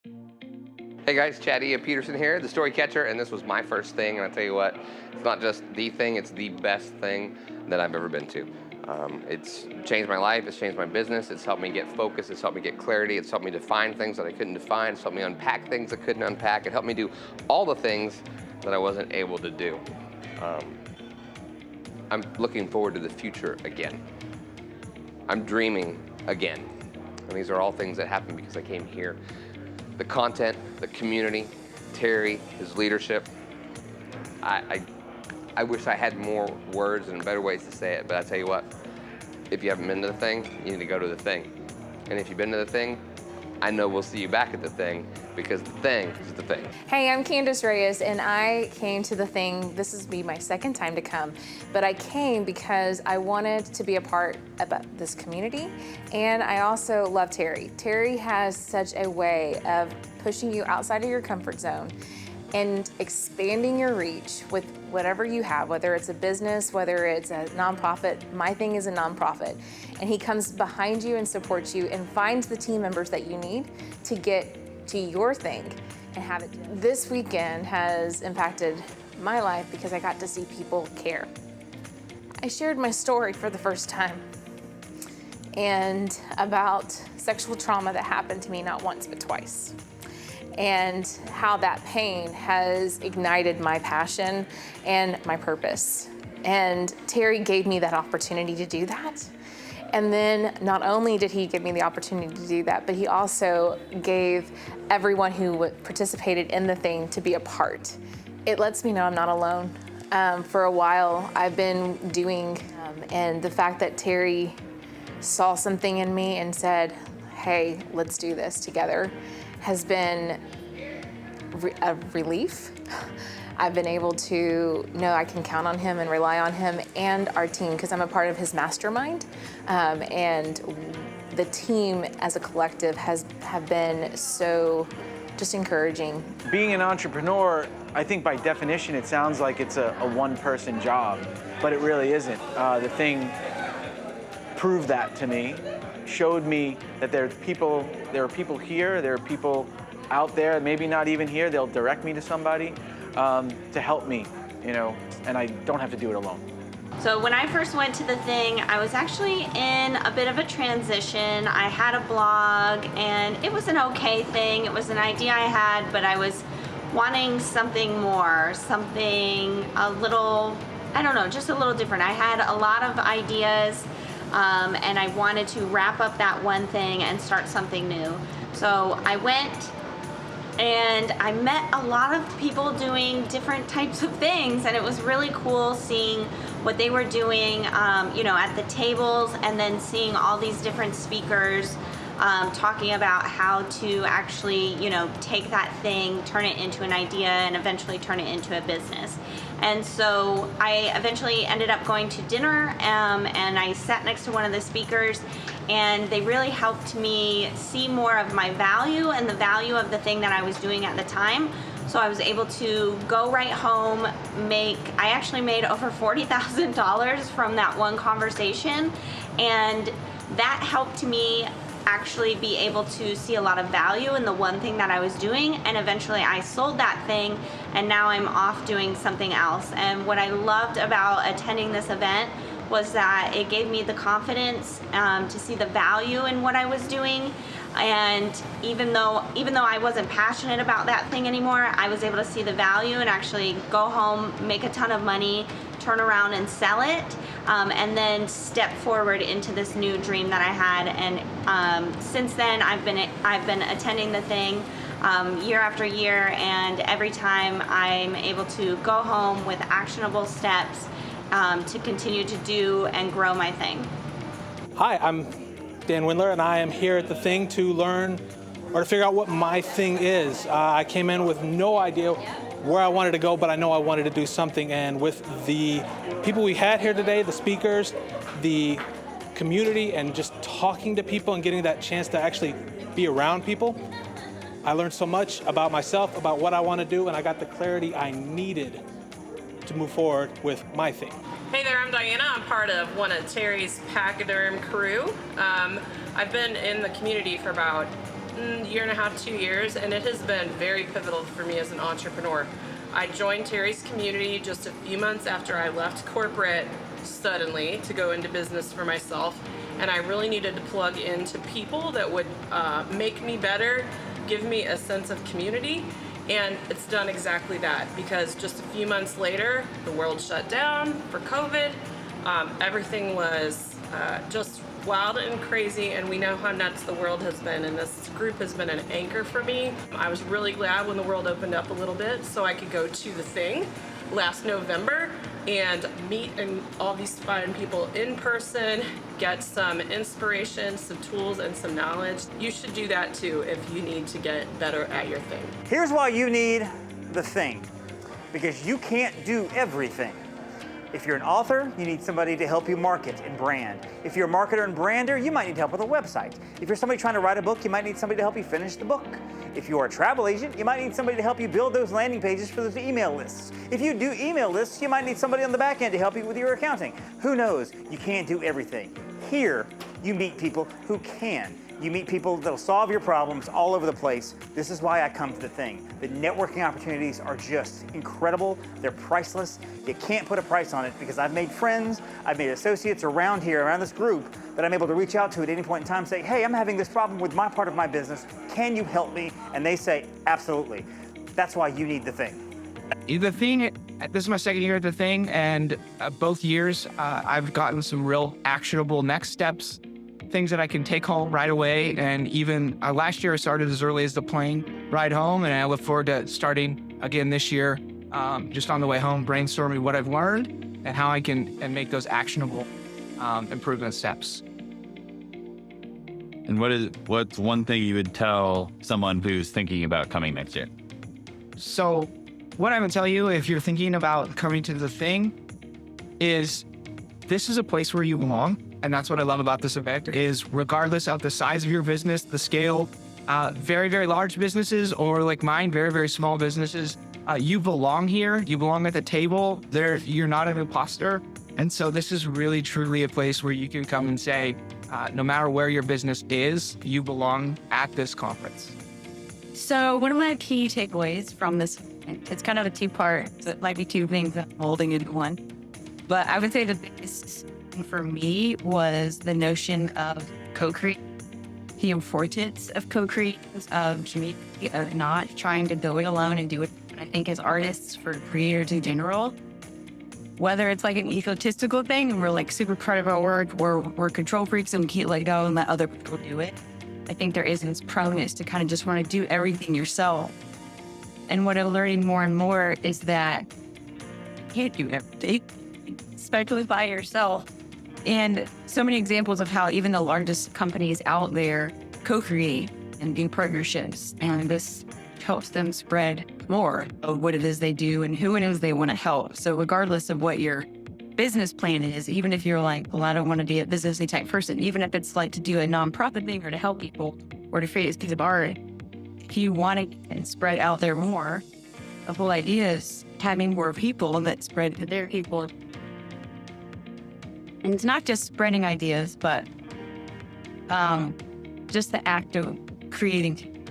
Hey guys, Chad Ia Peterson here, the Story Catcher, and this was my first thing. And I tell you what, it's not just the thing; it's the best thing that I've ever been to. It's changed my life. It's changed my business. It's helped me get focus. It's helped me get clarity. It's helped me define things that I couldn't define. It's helped me unpack things I couldn't unpack. It helped me do all the things that I wasn't able to do. I'm looking forward to the future again. I'm dreaming again. And these are all things that happened because I came here. The content, the community, Terry, his leadership. I wish I had more words and better ways to say it, but I tell you what, if you haven't been to the thing, you need to go to the thing. And if you've been to the thing, I know we'll see you back at the thing, because the thing is the thing. Hey, I'm Candace Reyes, and I came to the thing. This is be my second time to come, but I came because I wanted to be a part of this community, and I also love Terry. Terry has such a way of pushing you outside of your comfort zone and expanding your reach with whatever you have, whether it's a business, whether it's a nonprofit. My thing is a nonprofit. And he comes behind you and supports you and finds the team members that you need to get to your thing and have it. This weekend has impacted my life because I got to see people care. I shared my story for the first time and about sexual trauma that happened to me not once but twice, and how that pain has ignited my passion and my purpose. And Terry gave me that opportunity to do that. And then not only did he give me the opportunity to do that, but he also gave everyone who participated in the thing to be a part. It lets me know I'm not alone. For a while, I've been doing, and the fact that Terry saw something in me and said, hey, let's do this together, has been a relief. I've been able to know I can count on him and rely on him and our team, because I'm a part of his mastermind. And the team as a collective have been so just encouraging. Being an entrepreneur, I think by definition it sounds like it's a one-person job, but it really isn't. The thing proved that to me, showed me that there are people here, there are people out there, maybe not even here, they'll direct me to somebody to help me, and I don't have to do it alone. So when I first went to the thing, I was actually in a bit of a transition. I had a blog, and it was an okay thing. It was an idea I had, but I was wanting something more, something a little, I don't know, just a little different. I had a lot of ideas, and I wanted to wrap up that one thing and start something new. So I went and I met a lot of people doing different types of things, and it was really cool seeing what they were doing, at the tables, and then seeing all these different speakers talking about how to actually, take that thing, turn it into an idea, and eventually turn it into a business. And so I eventually ended up going to dinner, and I sat next to one of the speakers, and they really helped me see more of my value and the value of the thing that I was doing at the time. So I was able to go right home, I actually made over $40,000 from that one conversation, and that helped me actually be able to see a lot of value in the one thing that I was doing, and eventually I sold that thing, and now I'm off doing something else. And what I loved about attending this event was that it gave me the confidence to see the value in what I was doing. And even though I wasn't passionate about that thing anymore, I was able to see the value and actually go home, make a ton of money, turn around and sell it, and then step forward into this new dream that I had. And since then, I've been attending the thing year after year, and every time I'm able to go home with actionable steps to continue to do and grow my thing. Hi, I'm Dan Windler, and I am here at the thing to learn or to figure out what my thing is. I came in with no idea where I wanted to go, but I know I wanted to do something. And with the people we had here today, the speakers, the community, and just talking to people and getting that chance to actually be around people, I learned so much about myself, about what I want to do, and I got the clarity I needed to move forward with my thing. Hey there, I'm Diana. I'm part of one of Terry's Pachyderm crew. I've been in the community for about year and a half, 2 years, and it has been very pivotal for me as an entrepreneur. I joined Terry's community just a few months after I left corporate suddenly to go into business for myself, and I really needed to plug into people that would make me better, give me a sense of community, and it's done exactly that, because just a few months later, the world shut down for COVID. Everything was just wild and crazy, and we know how nuts the world has been, and this group has been an anchor for me. I was really glad when the world opened up a little bit so I could go to the thing last November and meet and all these fine people in person, get some inspiration, some tools, and some knowledge. You should do that too if you need to get better at your thing. Here's why you need the thing, because you can't do everything. If you're an author, you need somebody to help you market and brand. If you're a marketer and brander, you might need help with a website. If you're somebody trying to write a book, you might need somebody to help you finish the book. If you're a travel agent, you might need somebody to help you build those landing pages for those email lists. If you do email lists, you might need somebody on the back end to help you with your accounting. Who knows? You can't do everything. Here, you meet people who can. You meet people that'll solve your problems all over the place. This is why I come to the thing. The networking opportunities are just incredible. They're priceless. You can't put a price on it, because I've made friends, I've made associates around here, around this group, that I'm able to reach out to at any point in time and say, hey, I'm having this problem with my part of my business. Can you help me? And they say, absolutely. That's why you need the thing. The thing, this is my second year at the thing, and both years I've gotten some real actionable next steps, things that I can take home right away. And even last year I started as early as the plane ride home, and I look forward to starting again this year, just on the way home, brainstorming what I've learned and how I can make those actionable improvement steps. And what's one thing you would tell someone who's thinking about coming next year? So what I would tell you, if you're thinking about coming to the thing, is this is a place where you belong. And that's what I love about this event, is regardless of the size of your business, the scale, very, very large businesses, or like mine, very, very small businesses, you belong here. You belong at the table. You're not an imposter. And so this is really, truly a place where you can come and say, no matter where your business is, you belong at this conference. So one of my key takeaways from this, it's kind of a two-part, so it might be two things that I'm holding into one. But I would say the biggest thing for me was the notion of co-create, the importance of co-create, of community, of not trying to do it alone and do it. I think as artists, for creators in general, whether it's like an egotistical thing and we're like super proud of our work, we're control freaks and we can't let go and let other people do it. I think there is this proneness to kind of just want to do everything yourself. And what I'm learning more and more is that you can't do everything, especially by yourself. And so many examples of how even the largest companies out there co-create and do partnerships. And this helps them spread more of what it is they do and who it is they want to help. So regardless of what your business plan is, even if you're like, well, I don't want to be a businessy type person, even if it's like to do a nonprofit thing or to help people or to create a piece of art, if you want to and spread out there more, the whole idea is having more people that spread to their people. And it's not just spreading ideas, but just the act of creating.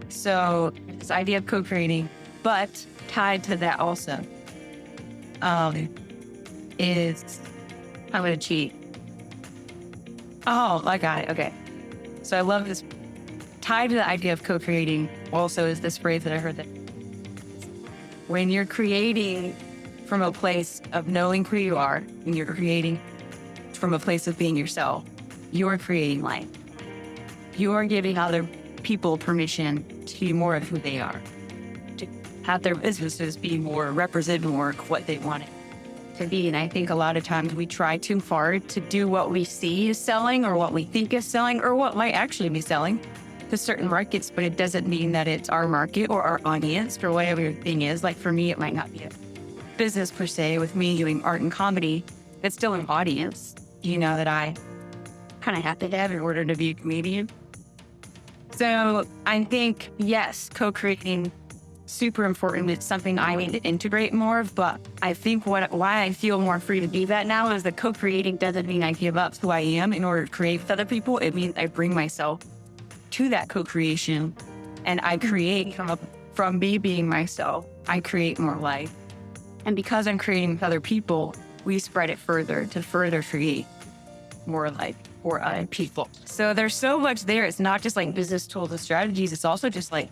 So this idea of co-creating, but tied to that also is, I'm going to cheat. Oh, I got it. Okay. So I love this. Tied to the idea of co-creating also is this phrase that I heard, that when you're creating from a place of knowing who you are, and you're creating from a place of being yourself, you're creating life. You are giving other people permission to be more of who they are, to have their businesses be more, represent more of what they want it to be. And I think a lot of times we try too hard to do what we see is selling or what we think is selling or what might actually be selling to certain markets, but it doesn't mean that it's our market or our audience or whatever your thing is. Like for me, it might not be a business per se. With me doing art and comedy, it's still an audience, you know, that I kind of have to have in order to be a comedian. So I think, yes, co-creating, super important. It's something I need to integrate more of, but I think why I feel more free to do that now is that co-creating doesn't mean I give up who I am in order to create with other people. It means I bring myself to that co-creation, and I create from me being myself, I create more life. And because I'm creating with other people, we spread it further to further create more life for other people. So there's so much there. It's not just like business tools and strategies. It's also just like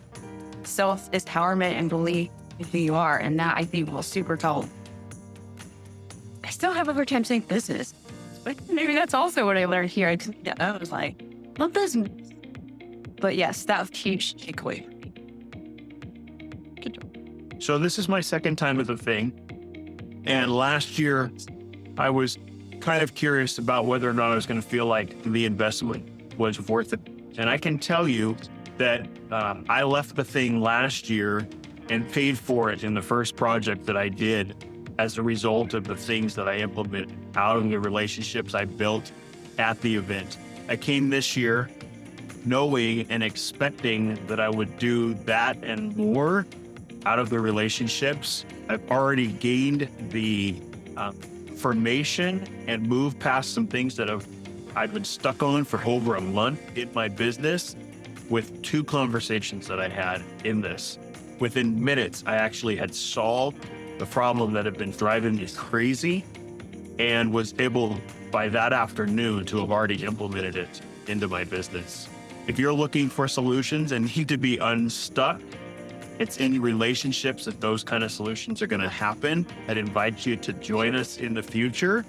self-empowerment and belief in who you are. And that I think will super help. I still have a hard time saying business, but maybe that's also what I learned here. I was like, what business? But yes, that was a huge takeaway. Good job. So this is my second time at the thing. And last year, I was kind of curious about whether or not I was going to feel like the investment was worth it. And I can tell you that I left the thing last year and paid for it in the first project that I did as a result of the things that I implemented out of the relationships I built at the event. I came this year knowing and expecting that I would do that and more out of the relationships. I've already gained the formation and moved past some things that I've been stuck on for over a month in my business with 2 conversations that I had in this. Within minutes, I actually had solved the problem that had been driving me crazy and was able by that afternoon to have already implemented it into my business. If you're looking for solutions and need to be unstuck, it's in relationships that those kind of solutions are going to happen. I'd invite you to join us in the future.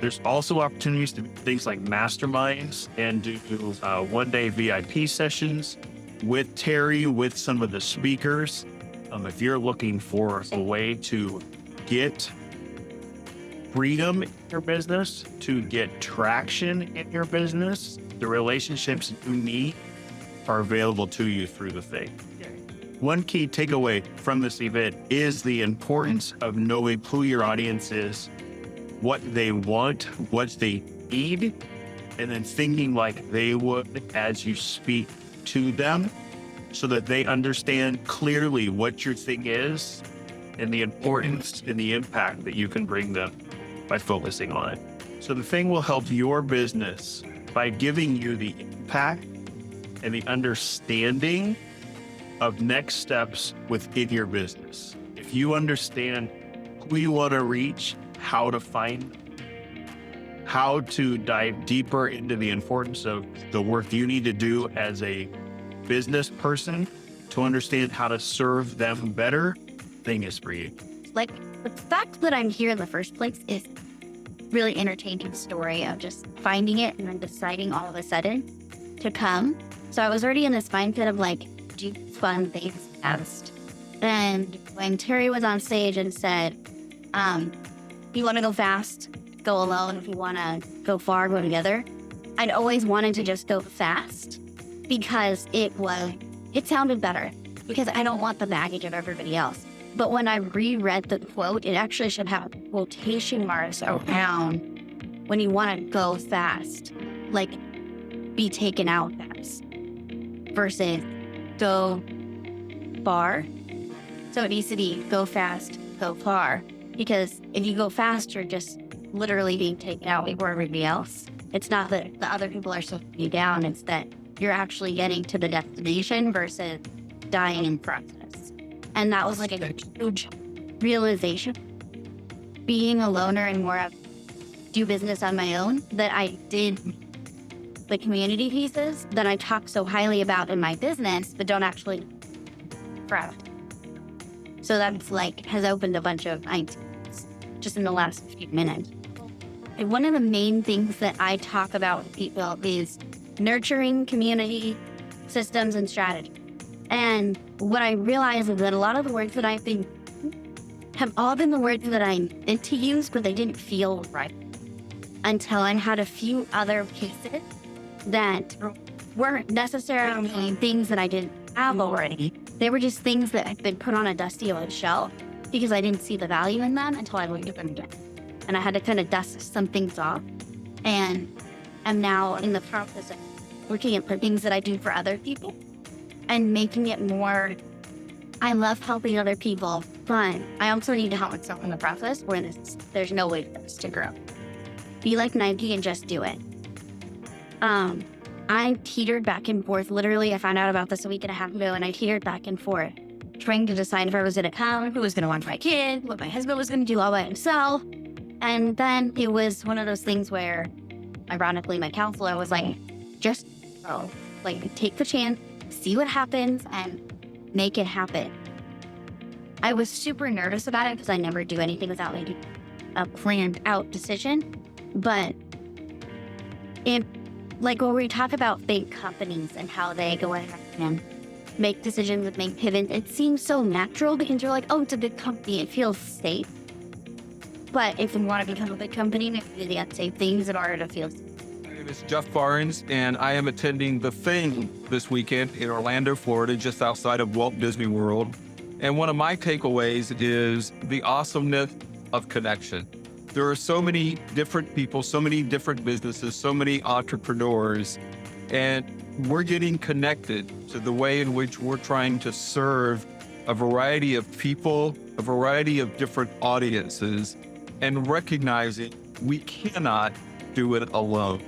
There's also opportunities to do things like masterminds and do one-day VIP sessions with Terry, with some of the speakers. If you're looking for a way to get freedom in your business, to get traction in your business, the relationships you need are available to you through the thing. One key takeaway from this event is the importance of knowing who your audience is, what they want, what they need, and then thinking like they would as you speak to them so that they understand clearly what your thing is and the importance and the impact that you can bring them by focusing on it. So the thing will help your business by giving you the impact and the understanding of next steps within your business. If you understand who you want to reach, how to find them, how to dive deeper into the importance of the work you need to do as a business person to understand how to serve them better, thing is for you. Like, the fact that I'm here in the first place is really entertaining story of just finding it and then deciding all of a sudden to come. So I was already in this mindset of like, do fun things fast. And when Terry was on stage and said, if you want to go fast, go alone. If you want to go far, go together. I'd always wanted to just go fast because it sounded better because I don't want the baggage of everybody else. But when I reread the quote, it actually should have quotation marks around when you want to go fast, like be taken out fast versus go far. So it needs to be go fast, go far. Because if you go fast, you're just literally being taken out before everybody else. It's not that the other people are slowing you down, it's that you're actually getting to the destination versus dying in process. And that was like a huge realization. Being a loner and more of do business on my own, that I did the community pieces that I talk so highly about in my business, but don't actually craft. So that's like, has opened a bunch of ideas just in the last few minutes. And one of the main things that I talk about with people is nurturing community systems and strategy. And what I realize is that a lot of the words that I've been have all been the words that I meant to use, but they didn't feel right until I had a few other pieces that weren't necessarily things that I didn't have already. They were just things that had been put on a dusty old shelf because I didn't see the value in them until I looked at them again. And I had to kind of dust some things off. And I'm now in the process of looking at the things that I do for other people and making it more, I love helping other people, but I also need to help myself in the process where there's no way for this to grow. Be like Nike and just do it. I teetered back and forth. Literally, I found out about this a week and a half ago, and I teetered back and forth, trying to decide if I was going to come, who was going to watch my kid, what my husband was going to do all by himself. And then it was one of those things where, ironically, my counselor was like, just go. Like, take the chance, see what happens, and make it happen. I was super nervous about it because I never do anything without making a planned out decision. But like when we talk about big companies and how they go ahead and make decisions and make pivots, it seems so natural because you're like, oh, it's a big company, it feels safe. But if we want to become a big company, we have to do the unsafe things in order to feel safe. My name is Jeff Barnes, and I am attending The Thing this weekend in Orlando, Florida, just outside of Walt Disney World. And one of my takeaways is the awesomeness of connection. There are so many different people, so many different businesses, so many entrepreneurs, and we're getting connected to the way in which we're trying to serve a variety of people, a variety of different audiences, and recognizing we cannot do it alone.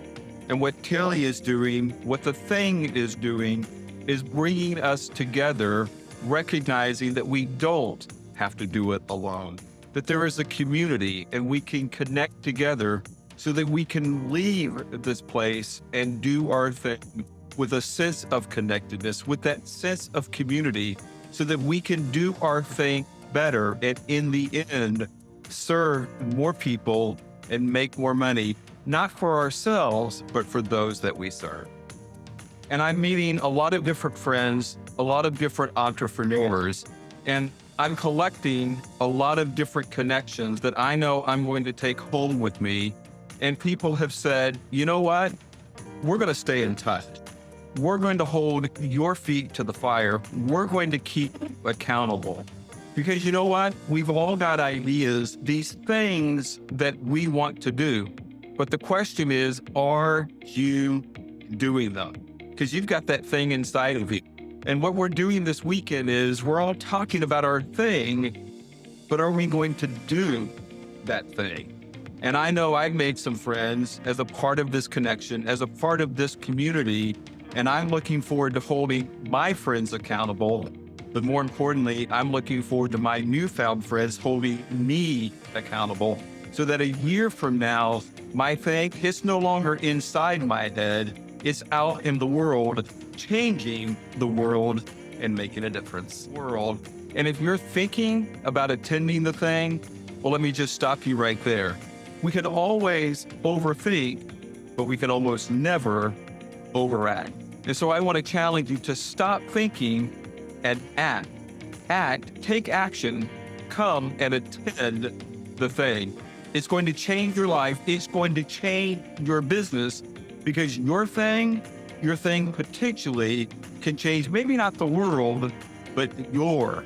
And what Terry is doing, what The Thing is doing, is bringing us together, recognizing that we don't have to do it alone, that there is a community and we can connect together so that we can leave this place and do our thing with a sense of connectedness, with that sense of community, so that we can do our thing better and in the end, serve more people and make more money, not for ourselves, but for those that we serve. And I'm meeting a lot of different friends, a lot of different entrepreneurs, and I'm collecting a lot of different connections that I know I'm going to take home with me. And people have said, you know what? We're going to stay in touch. We're going to hold your feet to the fire. We're going to keep accountable. Because you know what? We've all got ideas, these things that we want to do. But the question is, are you doing them? Because you've got that thing inside of you. And what we're doing this weekend is we're all talking about our thing, but are we going to do that thing? And I know I've made some friends as a part of this connection, as a part of this community, and I'm looking forward to holding my friends accountable. But more importantly, I'm looking forward to my newfound friends holding me accountable so that a year from now, my thing is no longer inside my head. It's out in the world, changing the world and making a difference. And if you're thinking about attending the thing, well, let me just stop you right there. We can always overthink, but we can almost never overact. And so I want to challenge you to stop thinking and act. Act, take action, come and attend the thing. It's going to change your life. It's going to change your business, because your thing potentially can change, maybe not the world, but your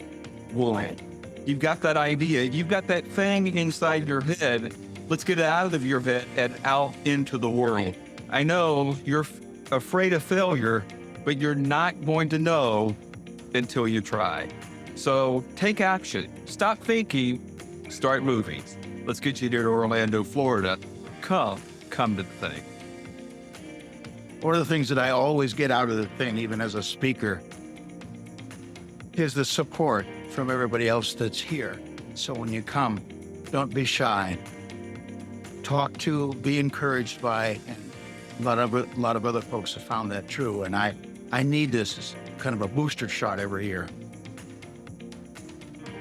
world. You've got that idea. You've got that thing inside your head. Let's get it out of your head and out into the world. I know you're afraid of failure, but you're not going to know until you try. So take action. Stop thinking, start moving. Let's get you here to Orlando, Florida. Come to the thing. One of the things that I always get out of the thing, even as a speaker, is the support from everybody else that's here. So when you come, don't be shy. Talk to, be encouraged by, and a lot of other folks have found that true. And I need this as kind of a booster shot every year.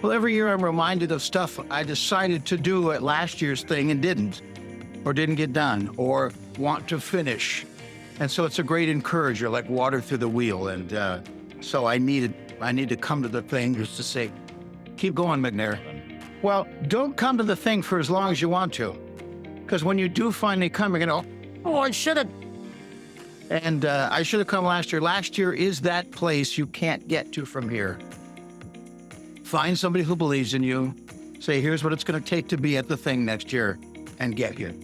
Well, every year I'm reminded of stuff I decided to do at last year's thing and didn't get done, or want to finish. And so it's a great encourager, like water through the wheel. And so I need to come to the thing just to say, keep going, McNair. Well, don't come to the thing for as long as you want to. Because when you do finally come, you're going to go, oh, I should have. And I should have come last year. Last year is that place you can't get to from here. Find somebody who believes in you. Say, here's what it's going to take to be at the thing next year, and get here.